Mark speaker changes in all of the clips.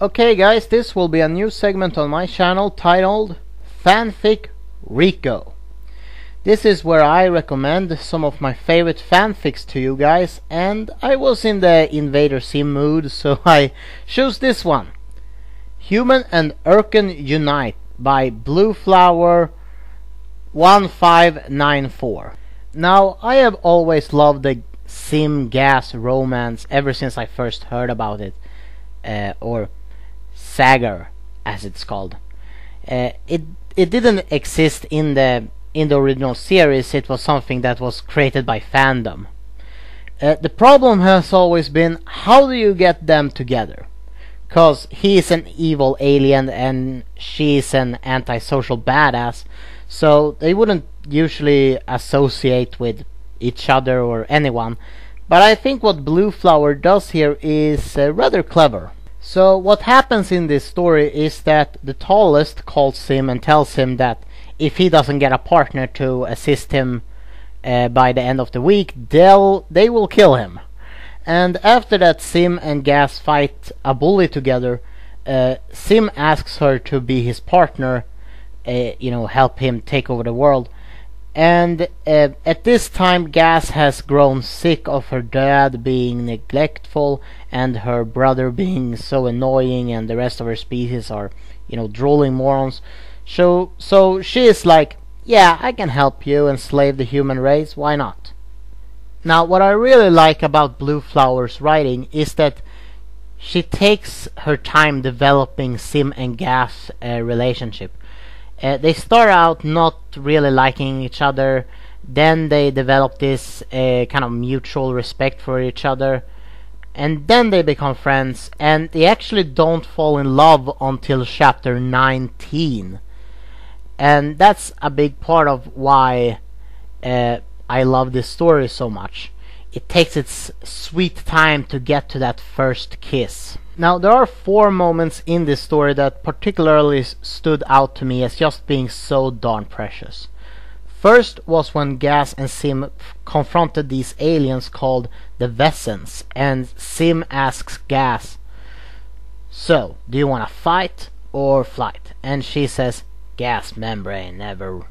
Speaker 1: Okay guys, this will be a new segment on my channel titled Fanfic Reco. This is where I recommend some of my favorite fanfics to you guys, and I was in the Invader Sim mood, so I chose this one. Human and Irken Unite by Blueflower 1594. Now, I have always loved the Zim Gaz romance ever since I first heard about it, or Sagar as it's called. It didn't exist in the original series. It was something that was created by fandom. The problem has always been, how do you get them together? Cause he is an evil alien and she is an antisocial badass, so they wouldn't usually associate with each other or anyone. But I think what Blueflower does here is rather clever. So what happens in this story is that the tallest calls him and tells him that if he doesn't get a partner to assist him by the end of the week, they will kill him. And after that, Zim and Gaz fight a bully together. Zim asks her to be his partner, help him take over the world. And at this time, Gaz has grown sick of her dad being neglectful and her brother being so annoying, and the rest of her species are, drooling morons. So she is like, yeah, I can help you enslave the human race, why not? Now, what I really like about Blueflower's writing is that she takes her time developing Zim and Gaz relationship. They start out not really liking each other, then they develop this kind of mutual respect for each other, and then they become friends, and they actually don't fall in love until chapter 19. And that's a big part of why I love this story so much. It takes its sweet time to get to that first kiss. Now, there are 4 moments in this story that particularly stood out to me as just being so darn precious. First was when Gaz and Zim confronted these aliens called the Vessens, and Zim asks Gaz, "So, do you want to fight or flight?" And she says, "Gas membrane never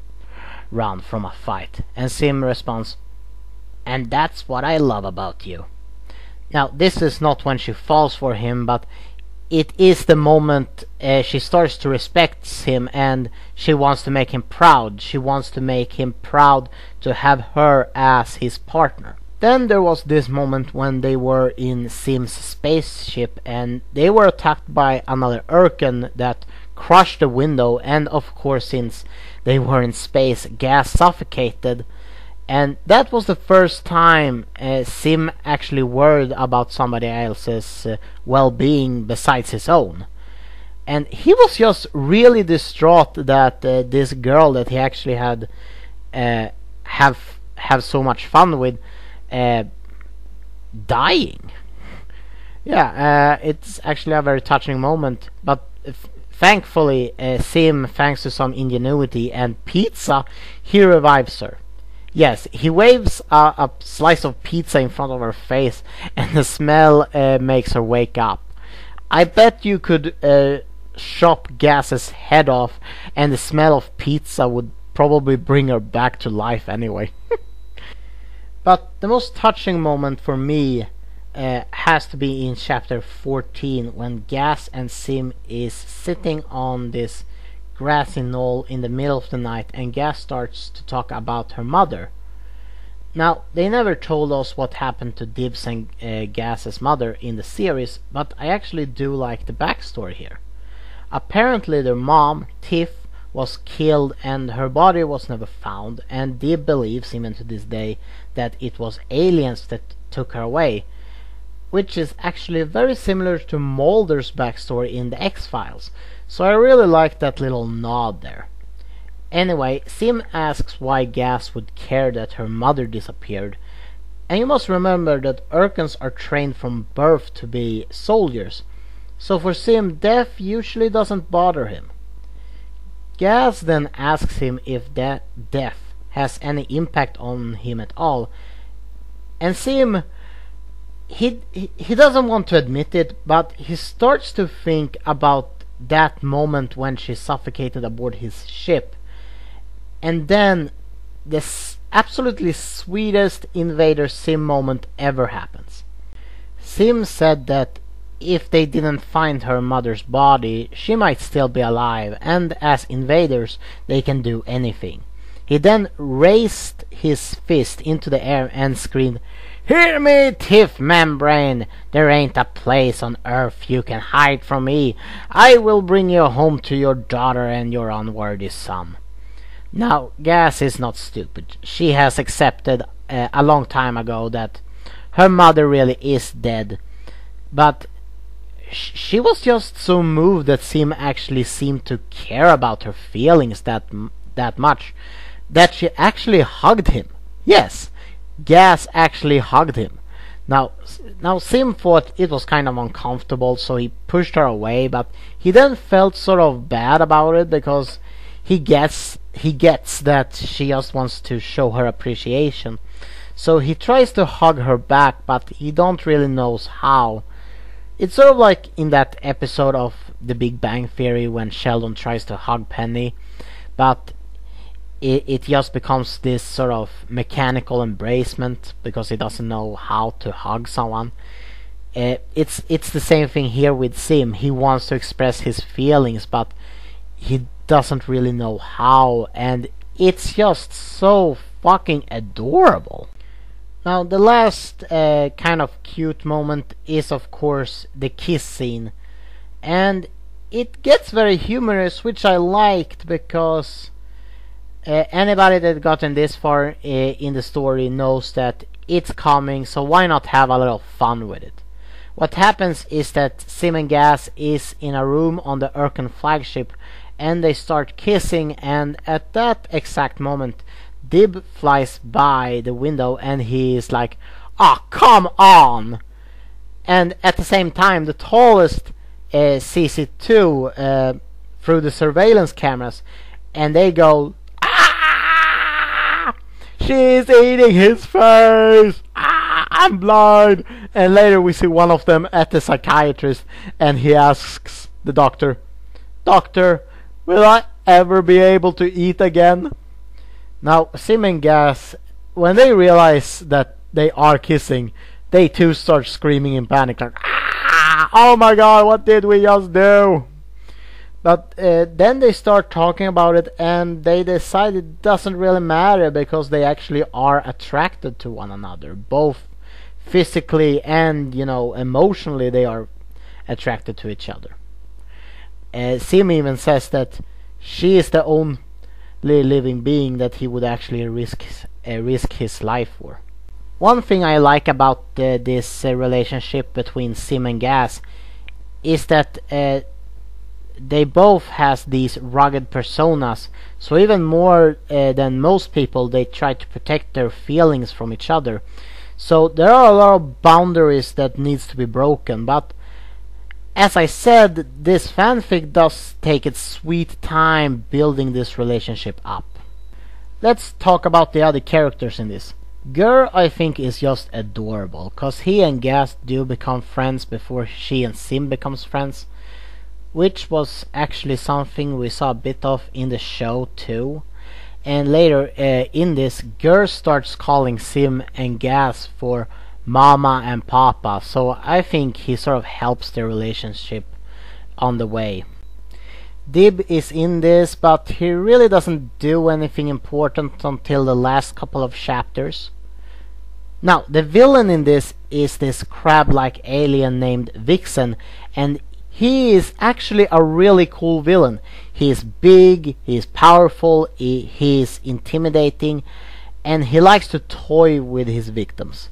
Speaker 1: run from a fight." And Zim responds, "And that's what I love about you." Now, this is not when she falls for him, but it is the moment she starts to respect him and she wants to make him proud. She wants to make him proud to have her as his partner. Then there was this moment when they were in Zim's spaceship and they were attacked by another Irken that crushed the window, and of course, since they were in space, Gaz suffocated. And that was the first time Zim actually worried about somebody else's well-being besides his own. And he was just really distraught that this girl that he actually had have so much fun with dying. Yeah, it's actually a very touching moment. But thankfully, Zim, thanks to some ingenuity and pizza, he revives her. Yes, he waves a slice of pizza in front of her face, and the smell makes her wake up. I bet you could chop Gaz's head off, and the smell of pizza would probably bring her back to life anyway. But the most touching moment for me has to be in chapter 14, when Gaz and Zim is sitting on this grassy knoll in the middle of the night, and Gaz starts to talk about her mother. Now, they never told us what happened to Dibs and Gaz's mother in the series, but I actually do like the backstory here. Apparently their mom, Tiff, was killed and her body was never found, and Dib believes, even to this day, that it was aliens that took her away, which is actually very similar to Mulder's backstory in the X-Files. So I really like that little nod there. Anyway, Zim asks why Gaz would care that her mother disappeared. And you must remember that Irkens are trained from birth to be soldiers. So for Zim, death usually doesn't bother him. Gaz then asks him if that death has any impact on him at all. And Zim he doesn't want to admit it, but he starts to think about that moment when she suffocated aboard his ship. And then this absolutely sweetest Invader Zim moment ever happens. Zim said that if they didn't find her mother's body, she might still be alive, and as invaders, they can do anything. He then raised his fist into the air and screamed, "Hear me, Tiff Membrane! There ain't a place on Earth you can hide from me. I will bring you home to your daughter and your unworthy son." Now, Gaz is not stupid. She has accepted a long time ago that her mother really is dead. But she was just so moved that Zim actually seemed to care about her feelings that much, that she actually hugged him. Yes, Gaz actually hugged him. Now Zim thought it was kind of uncomfortable, so he pushed her away, but he then felt sort of bad about it because he gets that she just wants to show her appreciation. So he tries to hug her back, but he don't really knows how. It's sort of like in that episode of The Big Bang Theory when Sheldon tries to hug Penny, but it just becomes this sort of mechanical embracement because he doesn't know how to hug someone. It's the same thing here with Zim. He wants to express his feelings, but he doesn't really know how, and it's just so fucking adorable. Now, the last kind of cute moment is, of course, the kiss scene. And it gets very humorous, which I liked, because anybody that gotten this far in the story knows that it's coming, so why not have a little fun with it? What happens is that Zim and Gaz is in a room on the Irken flagship, and they start kissing, and at that exact moment, Dib flies by the window and he is like, "Ah, come on!" And at the same time, the tallest sees it too through the surveillance cameras, and they go, "Ah! She's eating his face! Ah, I'm blind!" And later we see one of them at the psychiatrist, and he asks the doctor, "Doctor, will I ever be able to eat again?" Now, Zim and Gaz, when they realize that they are kissing, they too start screaming in panic, like, "Ah! Oh my god, what did we just do?" But then they start talking about it, and they decide it doesn't really matter because they actually are attracted to one another, both physically and, emotionally. They are attracted to each other. Zim even says that she is the only living being that he would actually risk his life for. One thing I like about this relationship between Zim and Gaz is that they both has these rugged personas, so even more than most people, they try to protect their feelings from each other. So there are a lot of boundaries that needs to be broken, but as I said, this fanfic does take its sweet time building this relationship up. Let's talk about the other characters in this. Gur, I think, is just adorable, cause he and Gaz do become friends before she and Zim becomes friends, which was actually something we saw a bit of in the show too. And later in this, Gur starts calling Zim and Gaz for Mama and Papa, so I think he sort of helps their relationship on the way. Dib is in this, but he really doesn't do anything important until the last couple of chapters. Now, the villain in this is this crab-like alien named Vixen, and he is actually a really cool villain. He is big, he is powerful, he is intimidating, and he likes to toy with his victims.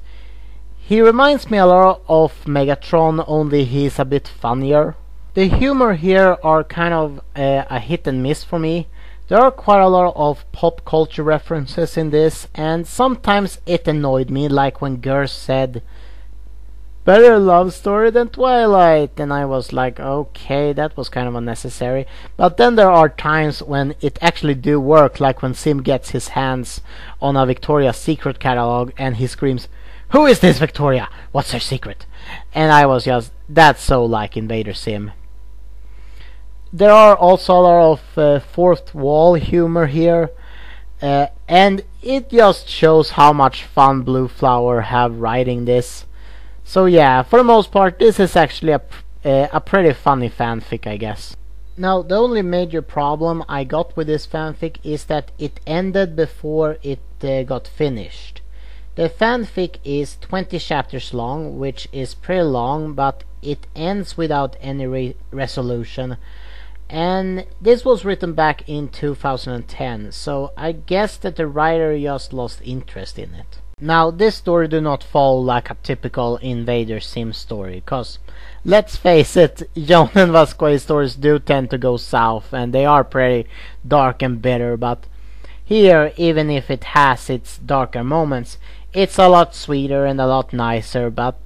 Speaker 1: He reminds me a lot of Megatron, only he's a bit funnier. The humor here are kind of a hit and miss for me. There are quite a lot of pop culture references in this, and sometimes it annoyed me, like when Gur said, "Better love story than Twilight," and I was like, okay, that was kind of unnecessary. But then there are times when it actually do work, like when Zim gets his hands on a Victoria's Secret catalog and he screams, Who is this Victoria? What's her secret? And I was just, that's so like Invader Sim. There are also a lot of fourth wall humor here, and it just shows how much fun Blue Flower have writing this. So yeah, for the most part, this is actually a pretty funny fanfic, I guess. Now, the only major problem I got with this fanfic is that it ended before it got finished. The fanfic is 20 chapters long, which is pretty long, but it ends without any resolution. And this was written back in 2010, so I guess that the writer just lost interest in it. Now, this story do not follow like a typical Invader Sim story, cause let's face it, Jon and Vasquez stories do tend to go south, and they are pretty dark and bitter, but here, even if it has its darker moments, it's a lot sweeter and a lot nicer, but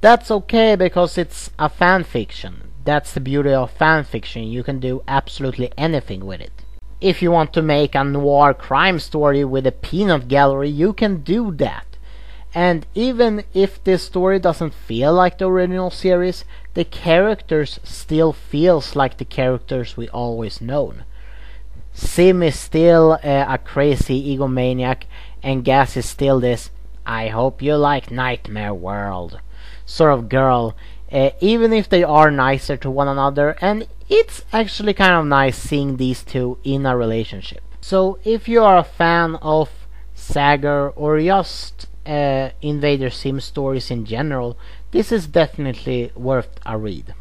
Speaker 1: that's okay because it's a fanfiction. That's the beauty of fanfiction, you can do absolutely anything with it. If you want to make a noir crime story with a peanut gallery, you can do that. And even if this story doesn't feel like the original series, the characters still feels like the characters we always known. Zim is still a crazy egomaniac, and Gaz is still this "I hope you like Nightmare World" sort of girl, even if they are nicer to one another, and it's actually kind of nice seeing these two in a relationship. So if you are a fan of Saga or just Invader Sim stories in general, this is definitely worth a read.